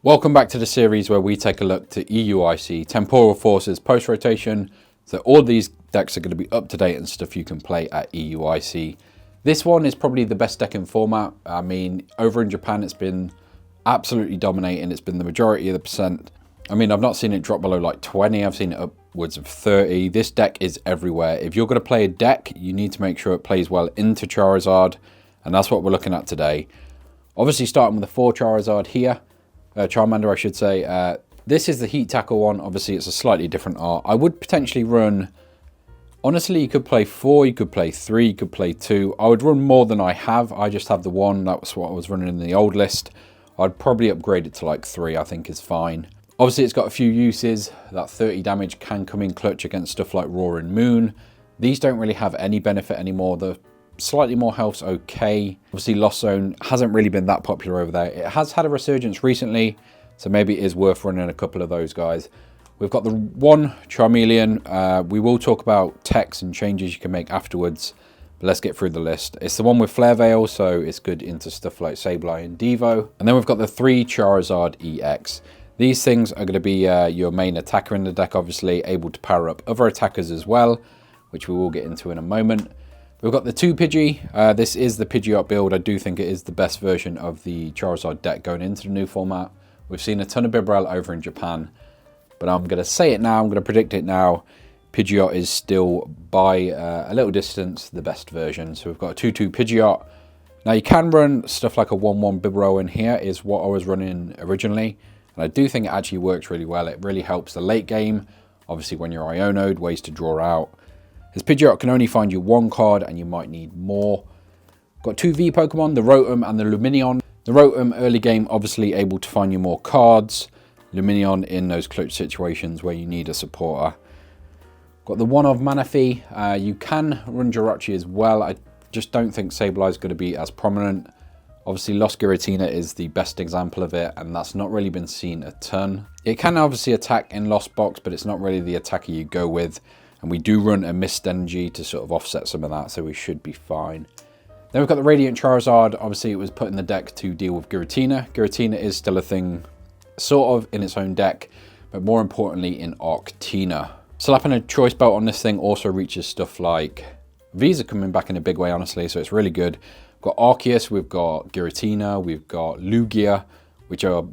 Welcome back to the series where we take a look to EUIC, Temporal Forces post-rotation. So all these decks are going to be up to date and stuff you can play at EUIC. This one is probably the best deck in format. I mean, over in Japan it's been absolutely dominating. It's been the majority of the percent. I mean, I've not seen it drop below like 20. I've seen it upwards of 30. This deck is everywhere. If you're going to play a deck, you need to make sure it plays well into Charizard. And that's what we're looking at today. Obviously starting with the 4 Charizard here. Charmander, I should say. This is the Heat Tackle one. Obviously, it's a slightly different art. I would potentially run... Honestly, you could play 4, you could play 3, you could play 2. I would run more than I have. I just have the 1. That was what I was running in the old list. I'd probably upgrade it to like 3, I think is fine. Obviously, it's got a few uses. That 30 damage can come in clutch against stuff like Roaring Moon. These don't really have any benefit anymore. The slightly more health's okay. Obviously, Lost Zone hasn't really been that popular over there. It has had a resurgence recently, so maybe it is worth running a couple of those guys. We've got the 1 Charmeleon. We will talk about techs and changes you can make afterwards, but let's get through the list. It's the one with Flare Veil, so it's good into stuff like Sableye and Devo. And then we've got the 3 Charizard EX. These things are going to be your main attacker in the deck, obviously, able to power up other attackers as well, which we will get into in a moment. We've got the 2 Pidgey. This is the Pidgeot build. I do think it is the best version of the Charizard deck going into the new format. We've seen a ton of Bibarel over in Japan, but I'm going to say it now. I'm going to predict it now. Pidgeot is still, by a little distance, the best version. So we've got a 2-2 Pidgeot. Now you can run stuff like a 1-1 Bibarel in here, is what I was running originally. And I do think it actually works really well. It really helps the late game. Obviously when you're Iono'd, ways to draw out. His Pidgeot can only find you 1 card and you might need more. Got 2 V Pokemon, the Rotom and the Lumineon. The Rotom early game obviously able to find you more cards. Lumineon in those clutch situations where you need a supporter. Got the 1 of Manaphy. You can run Jirachi as well. I just don't think Sableye is going to be as prominent. Obviously Lost Giratina is the best example of it, and that's not really been seen a ton. It can obviously attack in Lost Box, but it's not really the attacker you go with. And we do run a Mist Energy to sort of offset some of that, so we should be fine. Then we've got the Radiant Charizard. Obviously, it was put in the deck to deal with Giratina. Giratina is still a thing, sort of, in its own deck, but more importantly in Arctina. Slapping a Choice Belt on this thing also reaches stuff like... V's are coming back in a big way, honestly, so it's really good. We've got Arceus, we've got Giratina, we've got Lugia, which are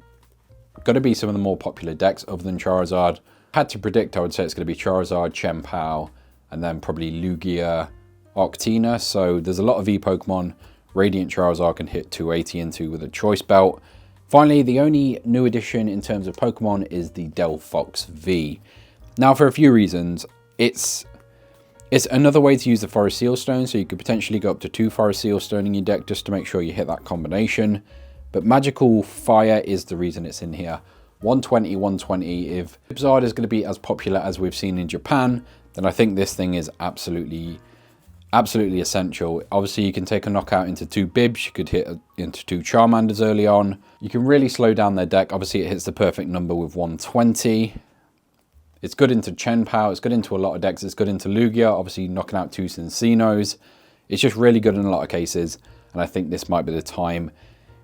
going to be some of the more popular decks other than Charizard. Had to predict, I would say it's going to be Charizard, Chien-Pao, and then probably Lugia, Arctina. So there's a lot of V Pokemon. Radiant Charizard can hit 280 into with a Choice Belt. Finally, the only new addition in terms of Pokemon is the Delphox V. Now, for a few reasons, it's another way to use the Forest Seal Stone, so you could potentially go up to 2 Forest Seal Stone in your deck just to make sure you hit that combination. But Magical Fire is the reason it's in here. 120, 120. If Charizard is going to be as popular as we've seen in Japan, then I think this thing is absolutely essential. Obviously, you can take a knockout into 2 Bibs. You could hit into 2 Charmanders early on. You can really slow down their deck. Obviously, it hits the perfect number with 120. It's good into Chien-Pao. It's good into a lot of decks. It's good into Lugia. Obviously, knocking out 2 Cinccino's. It's just really good in a lot of cases. And I think this might be the time,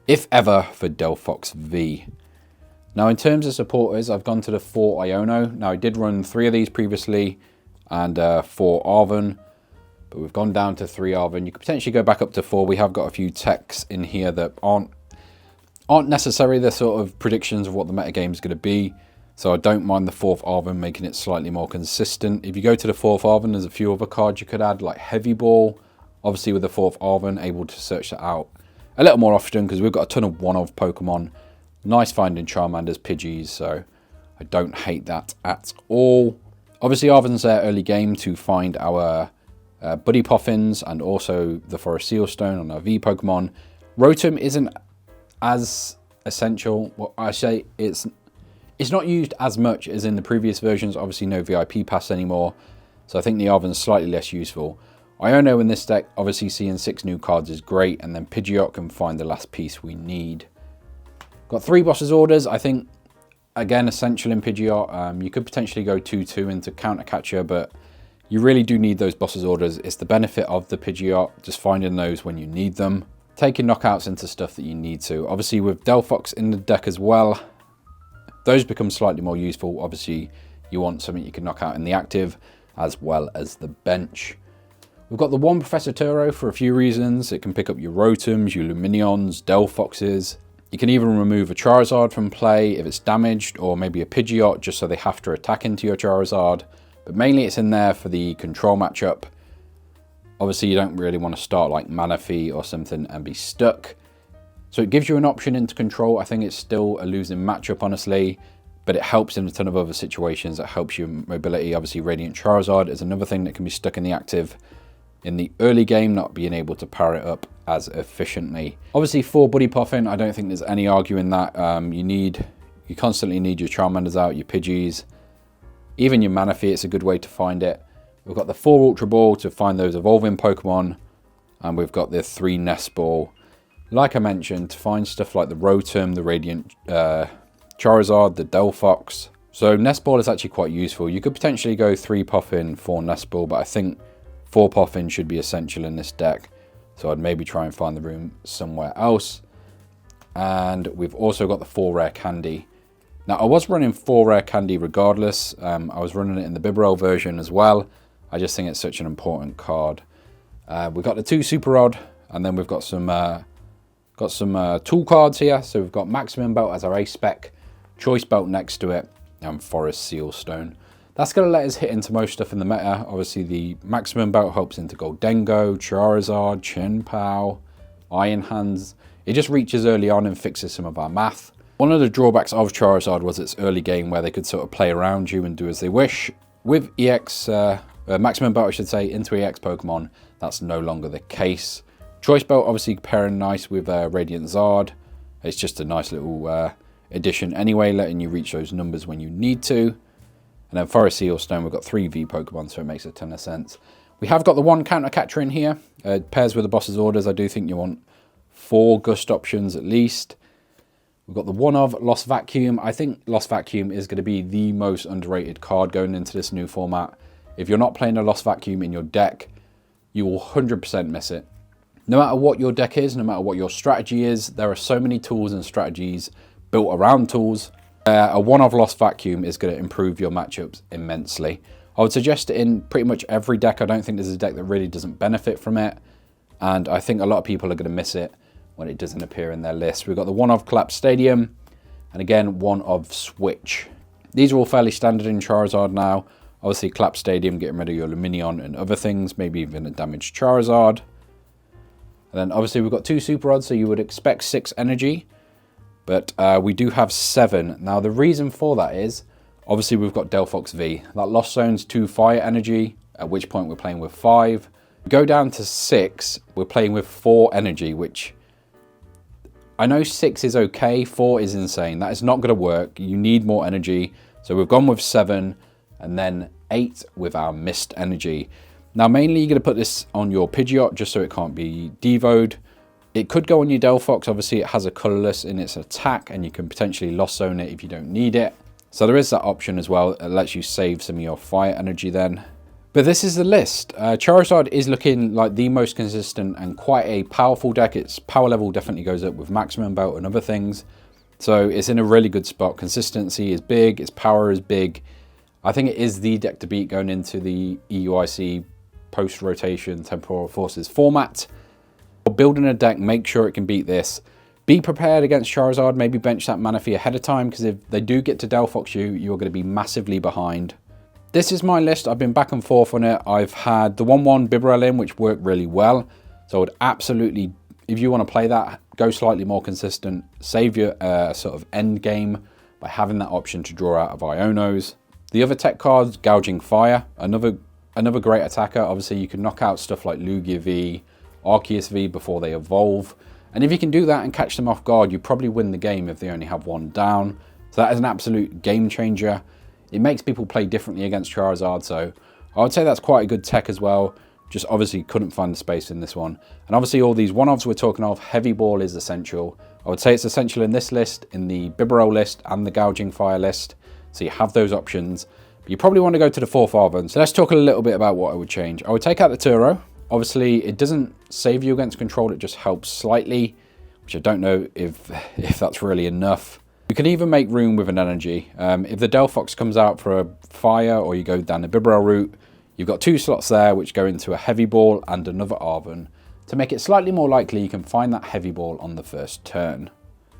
if ever, for Delphox V. Now, in terms of supporters, I've gone to the 4 Iono. Now, I did run 3 of these previously and 4 Arven, but we've gone down to 3 Arven. You could potentially go back up to 4. We have got a few techs in here that aren't necessarily the sort of predictions of what the metagame is going to be, so I don't mind the 4th Arven making it slightly more consistent. If you go to the 4th Arven, there's a few other cards you could add, like Heavy Ball. Obviously, with the 4th Arven, able to search that out a little more often because we've got a ton of one-of Pokemon. Nice finding Charmanders, Pidgeys, so I don't hate that at all. Obviously, Arven's there early game to find our Buddy Poffins and also the Forest Seal Stone on our V Pokemon. Rotom isn't as essential. Well, I say it's not used as much as in the previous versions. Obviously, no VIP pass anymore, so I think the Arven's slightly less useful. Iono in this deck, obviously seeing 6 new cards is great, and then Pidgeot can find the last piece we need. Got 3 Boss's Orders. I think, again, essential in Pidgeot. You could potentially go 2-2 into Counter Catcher, but you really do need those Boss's Orders. It's the benefit of the Pidgeot, just finding those when you need them. Taking knockouts into stuff that you need to. Obviously, with Delphox in the deck as well, those become slightly more useful. Obviously, you want something you can knock out in the active, as well as the bench. We've got the one Professor Turo for a few reasons. It can pick up your Rotums, your Luminions, Delphoxes. You can even remove a Charizard from play if it's damaged, or maybe a Pidgeot just so they have to attack into your Charizard. But mainly it's in there for the control matchup. Obviously you don't really want to start like Manaphy or something and be stuck. So it gives you an option into control. I think it's still a losing matchup, honestly, but it helps in a ton of other situations. It helps your mobility. Obviously Radiant Charizard is another thing that can be stuck in the active in the early game, not being able to power it up as efficiently. Obviously for Buddy Poffin, I don't think there's any arguing that. You constantly need your Charmanders out, your Pidgeys, even your Manaphy. It's a good way to find it. We've got the 4 Ultra Ball to find those evolving Pokemon, and we've got the 3 Nest Ball, like I mentioned, to find stuff like the Rotom, the Radiant Charizard, the Delphox. So Nest Ball is actually quite useful. You could potentially go 3 Poffin, 4 Nest Ball, but I think 4 Poffin should be essential in this deck. So I'd maybe try and find the room somewhere else. And we've also got the 4 Rare Candy. Now I was running 4 Rare Candy regardless. I was running it in the Bibarel version as well. I just think it's such an important card. We've got the 2 Super Rod, and then we've got some tool cards here. So we've got Maximum Belt as our A spec, Choice Belt next to it, and Forest Seal Stone. That's going to let us hit into most stuff in the meta. Obviously, the Maximum Belt helps into Goldengo, Charizard, Chien-Pao, Iron Hands. It just reaches early on and fixes some of our math. One of the drawbacks of Charizard was its early game, where they could sort of play around you and do as they wish. With Maximum Belt, I should say, into EX Pokemon, that's no longer the case. Choice Belt obviously pairing nice with Radiant Zard. It's just a nice little addition anyway, letting you reach those numbers when you need to. And then Forest Seal Stone, we've got 3 V Pokemon, so it makes a ton of sense. We have got the 1 Counter Catcher in here. Pairs with the Boss's Orders. I do think you want 4 Gust options at least. We've got the 1 of Lost Vacuum. I think Lost Vacuum is going to be the most underrated card going into this new format. If you're not playing a Lost Vacuum in your deck, you will 100% miss it. No matter what your deck is, no matter what your strategy is, there are so many tools and strategies built around tools. A 1 of Lost Vacuum is going to improve your matchups immensely. I would suggest it in pretty much every deck. I don't think there's a deck that really doesn't benefit from it. And I think a lot of people are going to miss it when it doesn't appear in their list. We've got the 1 of Collapse Stadium, and again 1 of Switch. These are all fairly standard in Charizard now. Obviously Collapse Stadium, getting rid of your Luminion and other things, maybe even a damaged Charizard. And then obviously we've got 2 Super Rods, so you would expect 6 energy. But we do have 7. Now the reason for that is, obviously we've got Delphox V. That Lost Zone's 2 fire energy, at which point we're playing with 5. Go down to 6, we're playing with 4 energy, which I know 6 is okay, 4 is insane. That is not going to work. You need more energy. So we've gone with 7, and then 8 with our Mist energy. Now mainly you're going to put this on your Pidgeot just so it can't be devoed. It could go on your Delphox. Obviously it has a colorless in its attack, and you can potentially Lost Zone it if you don't need it. So there is that option as well. It lets you save some of your fire energy then. But this is the list. Charizard is looking like the most consistent and quite a powerful deck. Its power level definitely goes up with Maximum Belt and other things. So it's in a really good spot. Consistency is big. Its power is big. I think it is the deck to beat going into the EUIC post-rotation Temporal Forces format. Building a deck, make sure it can beat this. Be prepared against Charizard. Maybe bench that Manaphy ahead of time, because if they do get to Delphox you, you're going to be massively behind. This is my list. I've been back and forth on it. I've had the 1-1 Bibarel in, which worked really well. So I would absolutely, if you want to play that, go slightly more consistent. Save your sort of end game by having that option to draw out of Ionos. The other tech cards, Gouging Fire, another great attacker. Obviously, you can knock out stuff like Lugia V, Arceus V before they evolve. And if you can do that and catch them off guard, you probably win the game if they only have 1 down. So that is an absolute game changer. It makes people play differently against Charizard, so I would say that's quite a good tech as well. Just obviously couldn't find the space in this one. And obviously all these 1-offs we're talking of, Heavy Ball is essential. I would say it's essential in this list, in the Bibarel list and the Gouging Fire list. So you have those options. But you probably want to go to the 4th Arvon. So let's talk a little bit about what I would change. I would take out the Turo. Obviously, it doesn't save you against control, it just helps slightly, which I don't know if that's really enough. You can even make room with an energy. If the Delphox comes out for a fire, or you go down the Bibarel route, you've got 2 slots there which go into a heavy ball and another Arven to make it slightly more likely you can find that heavy ball on the first turn.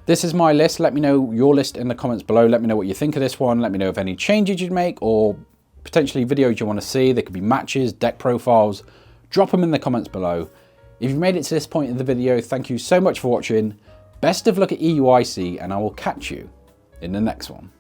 This is my list. Let me know your list in the comments below. Let me know what you think of this one. Let me know if any changes you'd make or potentially videos you want to see. There could be matches, deck profiles. Drop them in the comments below. If you've made it to this point in the video, thank you so much for watching. Best of luck at EUIC, and I will catch you in the next one.